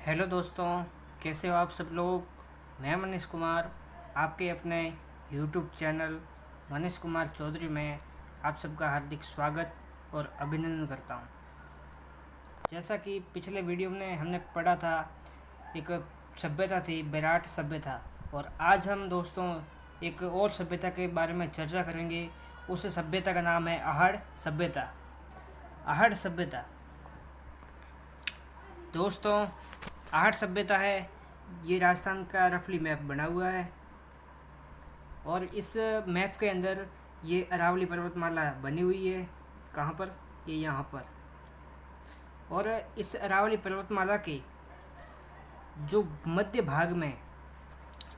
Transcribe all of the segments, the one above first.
Hello दोस्तों, कैसे हो आप सब लोग। मैं मनीष कुमार आपके अपने यूट्यूब चैनल मनीष कुमार चौधरी में आप सबका हार्दिक स्वागत और अभिनंदन करता हूं। जैसा कि पिछले वीडियो में हमने पढ़ा था, एक सभ्यता थी विराट सभ्यता, और आज हम दोस्तों एक और सभ्यता के बारे में चर्चा करेंगे। उस सभ्यता का नाम है आहड़ सभ्यता। आहड़ सभ्यता दोस्तों, आहट सभ्यता है, ये राजस्थान का रफली मैप बना हुआ है और इस मैप के अंदर ये अरावली पर्वतमाला बनी हुई है। कहाँ पर? ये यहाँ पर। और इस अरावली पर्वतमाला के जो मध्य भाग में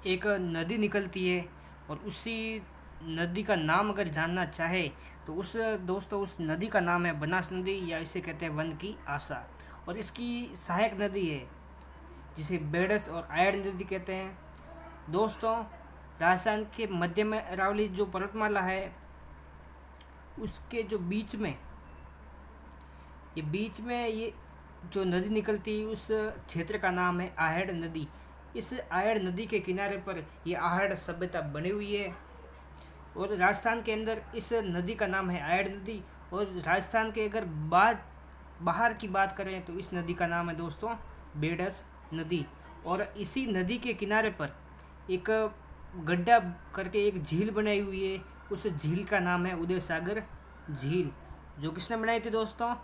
एक नदी निकलती है, और उसी नदी का नाम अगर जानना चाहे तो उस नदी का नाम है बनास नदी, या इसे कहते हैं वन की आशा। और इसकी सहायक नदी है जिसे बेडस और आयड़ नदी कहते हैं। दोस्तों, राजस्थान के मध्य में अरावली जो पर्वतमाला है, उसके जो बीच में ये जो नदी निकलती है, उस क्षेत्र का नाम है आहड़ नदी। इस आहड़ नदी के किनारे पर ये आहड़ सभ्यता बनी हुई है, और राजस्थान के अंदर इस नदी का नाम है आहड़ नदी। और राजस्थान के अगर बाहर की बात करें तो इस नदी का नाम है दोस्तों बेडस नदी। और इसी नदी के किनारे पर एक गड्ढा करके एक झील बनाई हुई है, उस झील का नाम है उदय सागर झील। जो किसने बनाई थी दोस्तों?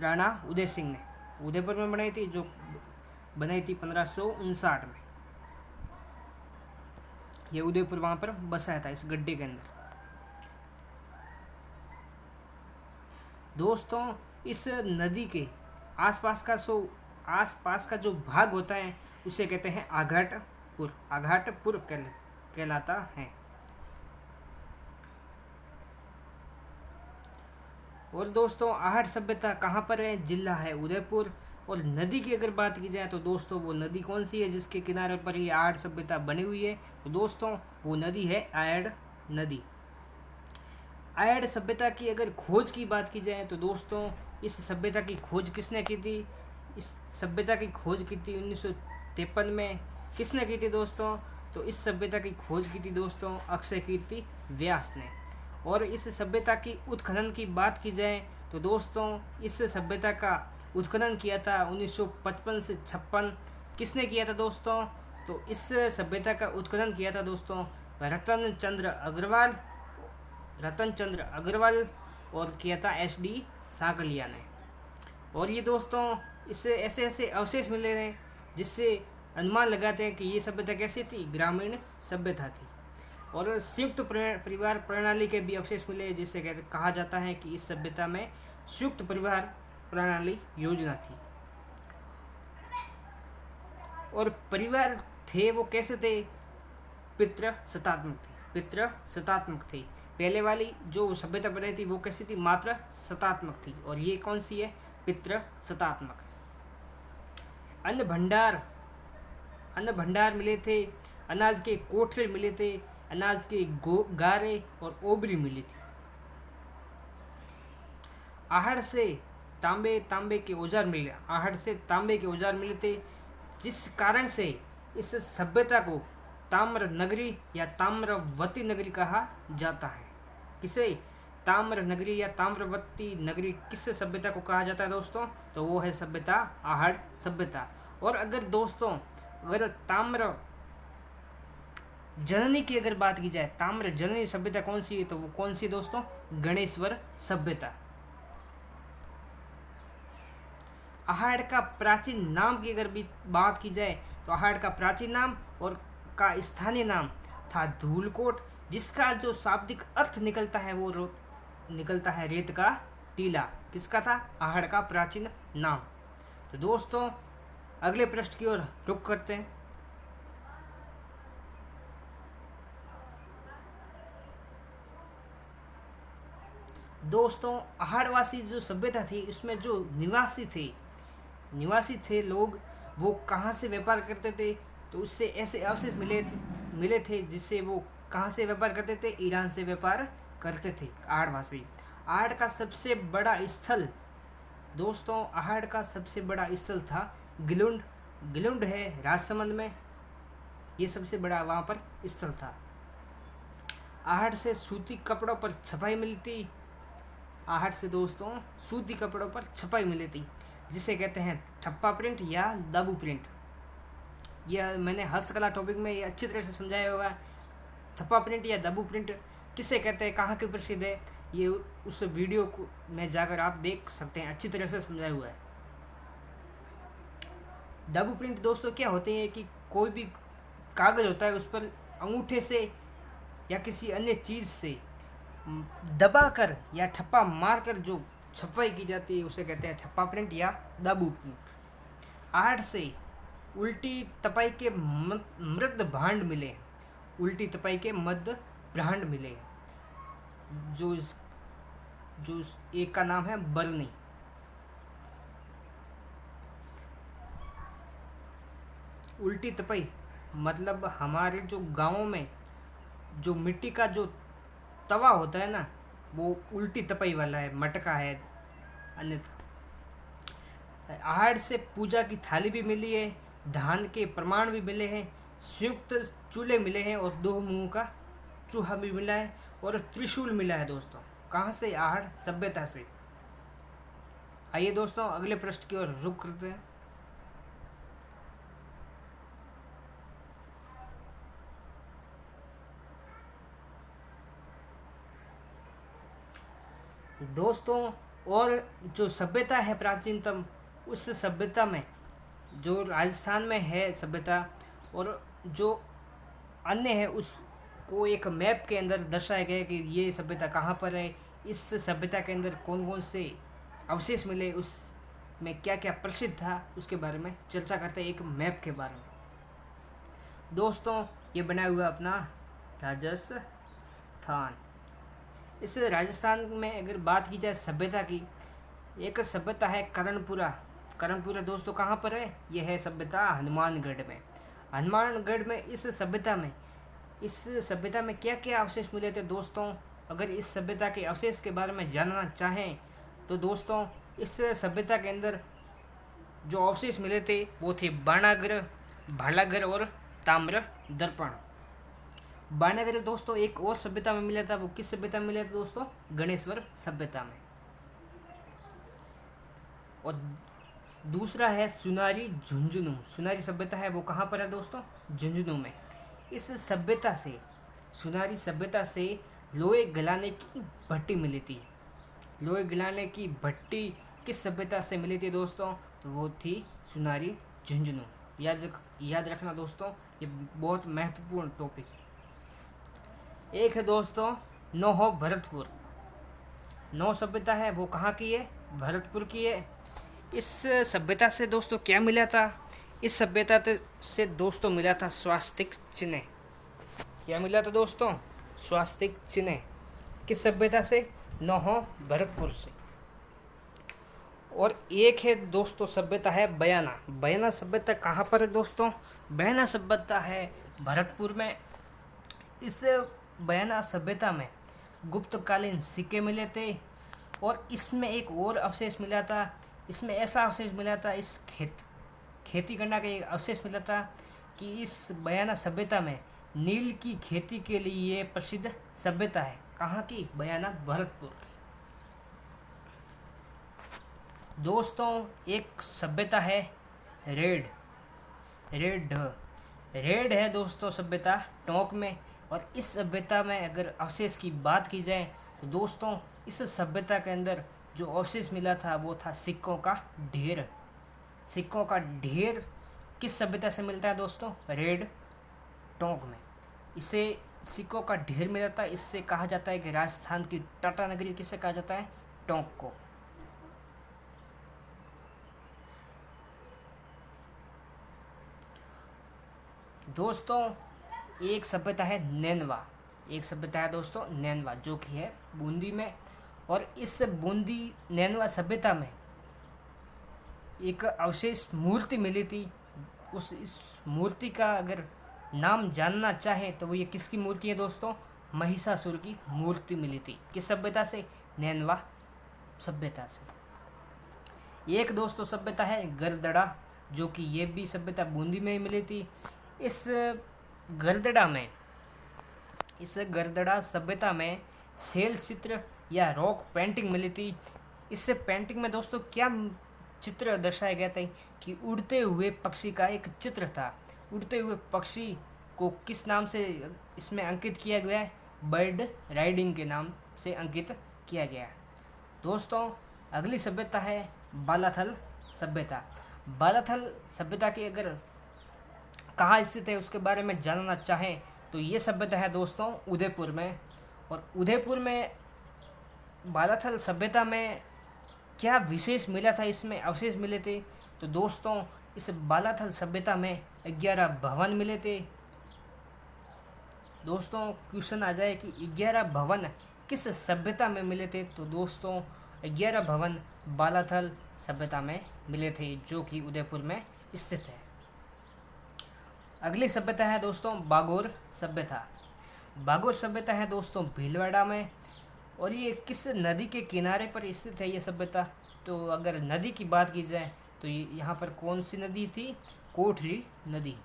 राणा उदय सिंह ने उदयपुर में बनाई थी, जो बनाई थी 1559 में। ये उदयपुर वहाँ पर बसाया था, इस गड्ढे के अंदर। दोस्तों, इस नदी के आसपास का जो भाग होता है उसे कहते हैं आघाटपुर कहलाता है। और दोस्तों, आहट सभ्यता कहाँ पर है? जिला है उदयपुर। और नदी की अगर बात की जाए तो दोस्तों वो नदी कौन सी है जिसके किनारे पर ये आहट सभ्यता बनी हुई है? तो दोस्तों वो नदी है आयड़ नदी। आयड़ सभ्यता की अगर खोज की बात की जाए तो दोस्तों इस सभ्यता की खोज किसने की थी? इस सभ्यता की खोज की थी 1953 में। किसने की थी दोस्तों? तो इस सभ्यता की खोज की थी दोस्तों अक्षय कीर्ति व्यास ने। और इस सभ्यता की उत्खनन की बात की जाए तो दोस्तों इस सभ्यता का उत्खनन किया था 1955 से 56। किसने किया था दोस्तों? तो इस सभ्यता का उत्खनन किया था दोस्तों रतन चंद्र अग्रवाल और किया था SD साकलिया ने। और ये दोस्तों इससे ऐसे अवशेष मिले हैं जिससे अनुमान लगाते हैं कि ये सभ्यता कैसी थी? ग्रामीण सभ्यता थी। और संयुक्त परिवार प्रणाली के भी अवशेष मिले, जिससे कहा जाता है कि इस सभ्यता में संयुक्त परिवार प्रणाली योजना थी। और परिवार थे वो कैसे थे? पितृ सत्तात्मक थे। पहले वाली जो सभ्यता बनी थी वो कैसी थी? मात्र सत्तात्मक थी। और ये कौन सी है? पितृ सत्तात्मक। अन्न भंडार मिले थे, अनाज के कोठरे मिले थे, अनाज के गारे और ओबरी मिली थी। आहड़ से तांबे के औजार मिले थे, जिस कारण से इस सभ्यता को ताम्र नगरी या ताम्रवती नगरी कहा जाता है। किसे? ताम्र नगरी या ताम्रवती नगरी किस सभ्यता को कहा जाता है दोस्तों? तो वो है सभ्यता आहड़ सभ्यता। और अगर ताम्र जननी की अगर बात की जाए, ताम्र जननी सभ्यता कौन सी है? तो वो कौन सी दोस्तों? गणेश्वर सभ्यता। आहड़ का प्राचीन नाम की अगर भी बात की जाए तो आहड़ का प्राचीन नाम और का स्थानीय नाम था धूलकोट, जिसका जो शाब्दिक अर्थ निकलता है वो निकलता है रेत का टीला। किसका था? आहड़ का प्राचीन नाम। तो दोस्तों अगले पृष्ठ की ओर रुख करते हैं। दोस्तों, आहड़वासी जो सभ्यता थी उसमें जो निवासी थे लोग, वो कहाँ से व्यापार करते थे? तो उससे ऐसे अवशेष मिले थे जिससे वो कहाँ से व्यापार करते थे? ईरान से व्यापार करते थे आहड़वासी। आहड़ का सबसे बड़ा स्थल दोस्तों, आहड़ का सबसे बड़ा स्थल था गिलुंड गिलुंड है राजसमंद में, ये सबसे बड़ा वहाँ पर स्थल था। आहट से सूती कपड़ों पर छपाई मिलती, आहट से दोस्तों सूती कपड़ों पर छपाई मिलती, जिसे कहते हैं ठप्पा प्रिंट या दाबू प्रिंट। यह मैंने हस्तकला टॉपिक में ये अच्छी तरह से समझाया होगा। ठप्पा प्रिंट या दाबू प्रिंट किसे कहते हैं, कहाँ के प्रसिद्ध है, ये उस वीडियो को में जाकर आप देख सकते हैं, अच्छी तरह से समझाया हुआ है। दाबू प्रिंट दोस्तों क्या होते हैं कि कोई भी कागज़ होता है उस पर अंगूठे से या किसी अन्य चीज़ से दबाकर या ठप्पा मारकर जो छपाई की जाती है उसे कहते हैं ठप्पा प्रिंट या दाबू प्रिंट। आहट से उल्टी तपाई के मृद भांड मिले, उल्टी तपाई के मध्य भांड मिले, जो एक का नाम है बरनी। उल्टी तपाई मतलब हमारे जो गांवों में जो मिट्टी का जो तवा होता है ना, वो उल्टी तपाई वाला है, मटका है अन्यथा। आहट से पूजा की थाली भी मिली है, धान के प्रमाण भी मिले हैं, संयुक्त चूल्हे मिले हैं और 2 मुंह का चूहा भी मिला है और त्रिशूल मिला है दोस्तों। कहाँ से? आहट सभ्यता से। आइए दोस्तों अगले प्रश्न की ओर रुख करते हैं। दोस्तों और जो सभ्यता है प्राचीनतम, उस सभ्यता में जो राजस्थान में है सभ्यता और जो अन्य है उसको एक मैप के अंदर दर्शाया गया कि ये सभ्यता कहाँ पर है, इस सभ्यता के अंदर कौन कौन से अवशेष मिले, उसमें क्या क्या प्रसिद्ध था, उसके बारे में चर्चा करते हैं एक मैप के बारे में। दोस्तों ये बना हुआ अपना राजस्थान। इस राजस्थान में अगर बात की जाए सभ्यता की, एक सभ्यता है करणपुरा। करणपुरा दोस्तों कहाँ पर है? यह है सभ्यता हनुमानगढ़ में। हनुमानगढ़ में इस सभ्यता में क्या क्या अवशेष मिले थे दोस्तों? अगर इस सभ्यता के अवशेष के बारे में जानना चाहें तो दोस्तों इस सभ्यता के अंदर जो अवशेष मिले थे वो थे बाणागर, भालागर और ताम्र दर्पण। बाणागर दोस्तों एक और सभ्यता में मिला था, वो किस सभ्यता में मिला था दोस्तों? गणेश्वर सभ्यता में। और दूसरा है सुनारी झुंझुनू। सुनारी सभ्यता है वो कहाँ पर है दोस्तों? झुंझुनू में। इस सभ्यता से, सुनारी सभ्यता से लोहे गलाने की भट्टी मिली थी। लोहे गलाने की भट्टी किस सभ्यता से मिली थी दोस्तों? तो वो थी सुनारी झुंझुनू। याद रखना दोस्तों, ये बहुत महत्वपूर्ण टॉपिक है। एक है दोस्तों नौहो भरतपुर। नौ सभ्यता है वो कहाँ की है? भरतपुर की है। इस सभ्यता से दोस्तों क्या मिला था? इस सभ्यता से दोस्तों मिला था स्वास्तिक चिन्ह। क्या मिला था दोस्तों? स्वास्तिक चिन्ह। किस सभ्यता से? नौहो भरतपुर से। और एक है दोस्तों सभ्यता है बयाना। बयाना सभ्यता कहाँ पर है दोस्तों? बयाना सभ्यता है भरतपुर में। इस बयाना सभ्यता में गुप्तकालीन सिक्के मिले थे और इसमें एक और अवशेष मिला था। इसमें ऐसा अवशेष मिला था, इस खेती करना का एक अवशेष मिला था कि इस बयाना सभ्यता में नील की खेती के लिए प्रसिद्ध सभ्यता है। कहाँ की? बयाना भरतपुर की। दोस्तों एक सभ्यता है रेड है दोस्तों सभ्यता टोंक में। और इस सभ्यता में अगर अवशेष की बात की जाए तो दोस्तों इस सभ्यता के अंदर जो अवशेष मिला था वो था सिक्कों का ढेर। सिक्कों का ढेर किस सभ्यता से मिलता है दोस्तों? रेड टोंक में। इसे सिक्कों का ढेर मिला था। इससे कहा जाता है कि राजस्थान की टाटा नगरी किसे कहा जाता है? टोंक को। दोस्तों एक सभ्यता है नैनवा। एक सभ्यता है दोस्तों नैनवा जो कि है बूंदी में। और इस बूंदी नैनवा सभ्यता में एक अवशेष मूर्ति मिली थी। इस मूर्ति का अगर नाम जानना चाहें तो वो ये किसकी मूर्ति है दोस्तों? महिषासुर की मूर्ति मिली थी। किस सभ्यता से? नैनवा सभ्यता से। एक दोस्तों सभ्यता है गरदड़ा जो कि ये भी सभ्यता बूंदी में ही मिली थी। इस गरदड़ा में इस गरदड़ा सभ्यता में सेल चित्र या रॉक पेंटिंग मिली थी। इस पेंटिंग में दोस्तों क्या चित्र दर्शाया गया था कि उड़ते हुए पक्षी का एक चित्र था। उड़ते हुए पक्षी को किस नाम से इसमें अंकित किया गया है? बर्ड राइडिंग के नाम से अंकित किया गया है। दोस्तों अगली सभ्यता है बालाथल सभ्यता। बालाथल सभ्यता की अगर कहाँ स्थित है उसके बारे में जानना चाहें तो ये सभ्यता है दोस्तों उदयपुर में। और उदयपुर में बालाथल सभ्यता में क्या विशेष मिला था, इसमें अवशेष मिले थे? तो दोस्तों इस बालाथल सभ्यता में 11 भवन मिले थे। दोस्तों क्वेश्चन आ जाए कि 11 भवन किस सभ्यता में मिले थे? तो दोस्तों 11 भवन बालाथल सभ्यता में मिले थे, जो कि उदयपुर में स्थित है। अगली सभ्यता है दोस्तों बागोर सभ्यता। बागोर सभ्यता है दोस्तों भीलवाड़ा में। और ये किस नदी के किनारे पर स्थित है ये सभ्यता? तो अगर नदी की बात की जाए तो ये यहाँ पर कौन सी नदी थी? कोठरी नदी।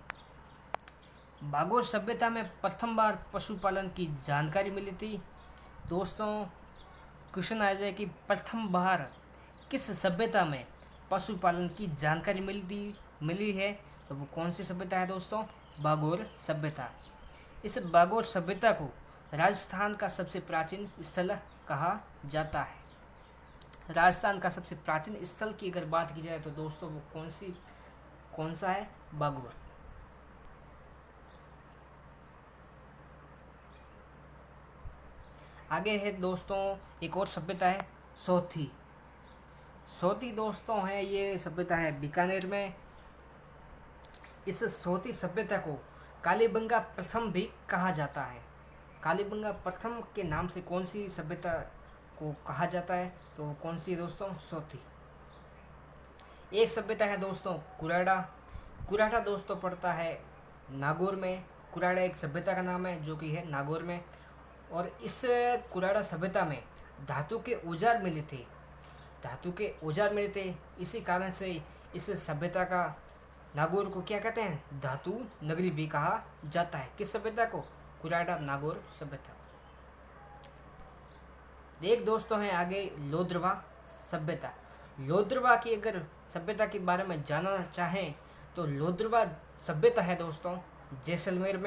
बागोर सभ्यता में प्रथम बार पशुपालन की जानकारी मिली थी। दोस्तों क्वेश्चन आ जाए कि प्रथम बार किस सभ्यता में पशुपालन की जानकारी मिली है? तो वो कौन सी सभ्यता है दोस्तों? बागोर सभ्यता। इस बागोर सभ्यता को राजस्थान का सबसे प्राचीन स्थल कहा जाता है। राजस्थान का सबसे प्राचीन स्थल की अगर बात की जाए तो दोस्तों वो कौन सा है? बागोर। आगे है दोस्तों एक और सभ्यता है सोथी। सोथी दोस्तों है ये सभ्यता है बीकानेर में। इस सोथी सभ्यता को कालीबंगा प्रथम भी कहा जाता है। कालीबंगा प्रथम के नाम से कौन सी सभ्यता को कहा जाता है? तो कौन सी है दोस्तों? सोथी। एक सभ्यता है दोस्तों कुराड़ा। कुराड़ा दोस्तों पड़ता है नागौर में। कुराड़ा एक सभ्यता का नाम है जो कि है नागौर में। और इस कुराड़ा सभ्यता में धातु के औजार मिले थे। धातु के औजार मिले थे, इसी कारण से इस सभ्यता का नागौर को क्या कहते हैं? धातु नगरी भी कहा जाता है। किस सभ्यता को? कुराड़ा नागौर सभ्यता को। एक दोस्तों है आगे लोद्रवा सभ्यता। लोद्रवा की अगर सभ्यता के बारे में जानना चाहें तो लोद्रवा सभ्यता है दोस्तों जैसलमेर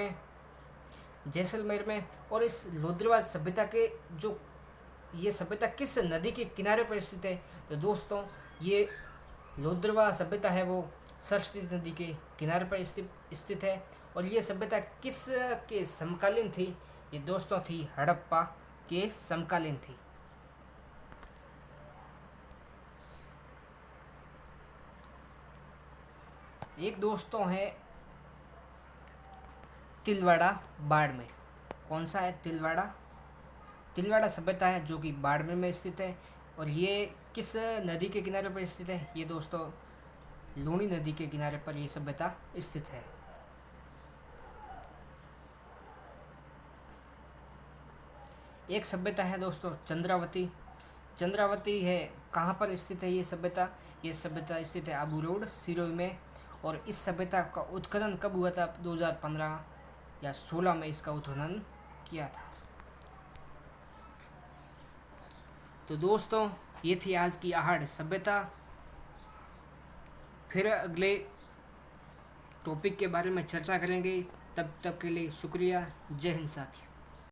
में। और इस लोद्रवा सभ्यता के जो ये सभ्यता किस नदी के किनारे पर स्थित है? तो दोस्तों ये लोद्रवा सभ्यता है वो सरस्वती नदी के किनारे पर स्थित है। और ये सभ्यता किस के समकालीन थी? ये दोस्तों थी हड़प्पा के समकालीन थी। एक दोस्तों है तिलवाड़ा बाड़मेर। कौन सा है? तिलवाड़ा सभ्यता है जो कि बाड़मेर में स्थित है। और ये किस नदी के किनारे पर स्थित है? ये दोस्तों लूणी नदी के किनारे पर ये सभ्यता स्थित है। एक सभ्यता है दोस्तों चंद्रावती है कहाँ पर स्थित है ये सभ्यता? ये सभ्यता स्थित है आबू रोड सिरोही में। और इस सभ्यता का उत्खनन कब हुआ था? 2015 या 16 में इसका उत्खनन किया था। तो दोस्तों ये थी आज की आहड़ सभ्यता। फिर अगले टॉपिक के बारे में चर्चा करेंगे। तब तक के लिए शुक्रिया। जय हिंद साथियों।